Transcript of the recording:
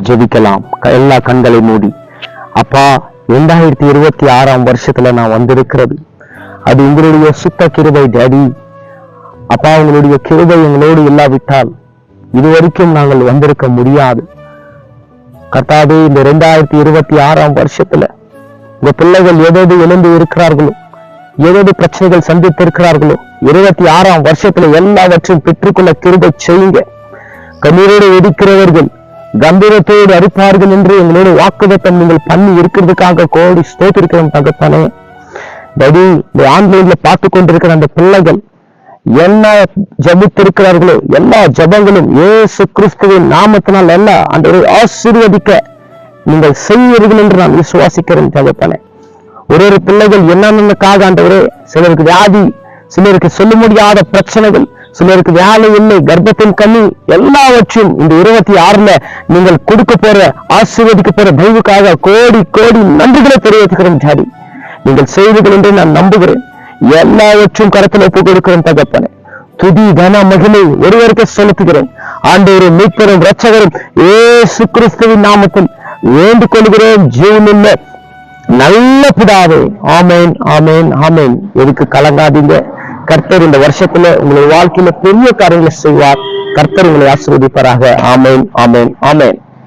ஜெபிக்கலாம். எல்லா கண்களை மூடி. அப்பா, 2026 வருஷத்துல நான் வந்திருக்கிறது அது உங்களுடைய சுத்த கிருபை டாடி. அப்பா, உங்களுடைய கிருபை எங்களோடு இல்லாவிட்டால் இதுவரைக்கும் நாங்கள் வந்திருக்க முடியாது. கர்த்தாவே, இந்த 2026 வருஷத்துல உங்க பிள்ளைகள் எதோடு எழுந்து இருக்கிறார்களோ, ஏதேது பிரச்சனைகள் சந்தித்திருக்கிறார்களோ, 26 வருஷத்துல எல்லாவற்றையும் பெற்றுக்கொள்ள கிருபை செய்யுங்க. கண்ணீரோடு வெடிக்கிறவர்கள் கம்பீரத்தோடு அடிப்பார்கள் என்று எங்களோட வாக்குதத்தம் நீங்கள் பண்ணி இருக்கிறதுக்காக கோடி ஸ்தோத்திரிக்கிறோம் தகப்பனே. டாடி, இந்த ஆன்லைன்ல பார்த்து கொண்டிருக்கிற அந்த பிள்ளைகள் என்ன ஜபித்திருக்கிறார்களோ எல்லா ஜபங்களும் இயேசு கிறிஸ்துவின் நாமத்தினால் எல்லாம் ஆண்டவரை ஆசீர்வதிக்க நீங்கள் செய்வீர்கள் என்று நான் விசுவாசிக்கிறேன் தகப்பனே. ஒரு பிள்ளைகள் என்னென்னக்காக ஆண்டவரே, சிலருக்கு வியாதி, சிலருக்கு சொல்ல முடியாத பிரச்சனைகள், சிலருக்கு வேலை இல்லை, கர்ப்பத்தின் கண்ணி, எல்லாவற்றையும் இந்த 26ல நீங்கள் கொடுக்க போற ஆசீர்வதிக்க போற தெய்வுக்காக கோடி கோடி நன்றிகளை தெரிவிக்கிறேன் டாடி. நீங்கள் செய்வீர்கள் என்று நான் நம்புகிறேன். எல்லாவற்றும் கரத்தில் ஒப்புக் கொடுக்கிறேன் தகப்பனே. துதி கன மகிமை ஒருவருக்கு செலுத்துகிறேன். ஆண்டவரும் மீட்பரும் இரட்சகரும் இயேசு கிறிஸ்துவின் நாமத்தில் வேண்டிக் கொள்கிறேன் ஜீவனுள்ள நல்ல பிதாவே. ஆமேன், ஆமேன், ஆமேன். எதுக்கு கலங்காதீங்க. கர்த்தர் இந்த வருஷத்துல உங்களுடைய வாழ்க்கையில பெரிய காரியங்களை செய்வார். கர்த்தர் உங்களை ஆசீர்வதிப்பாராக. ஆமேன், ஆமேன், ஆமேன்.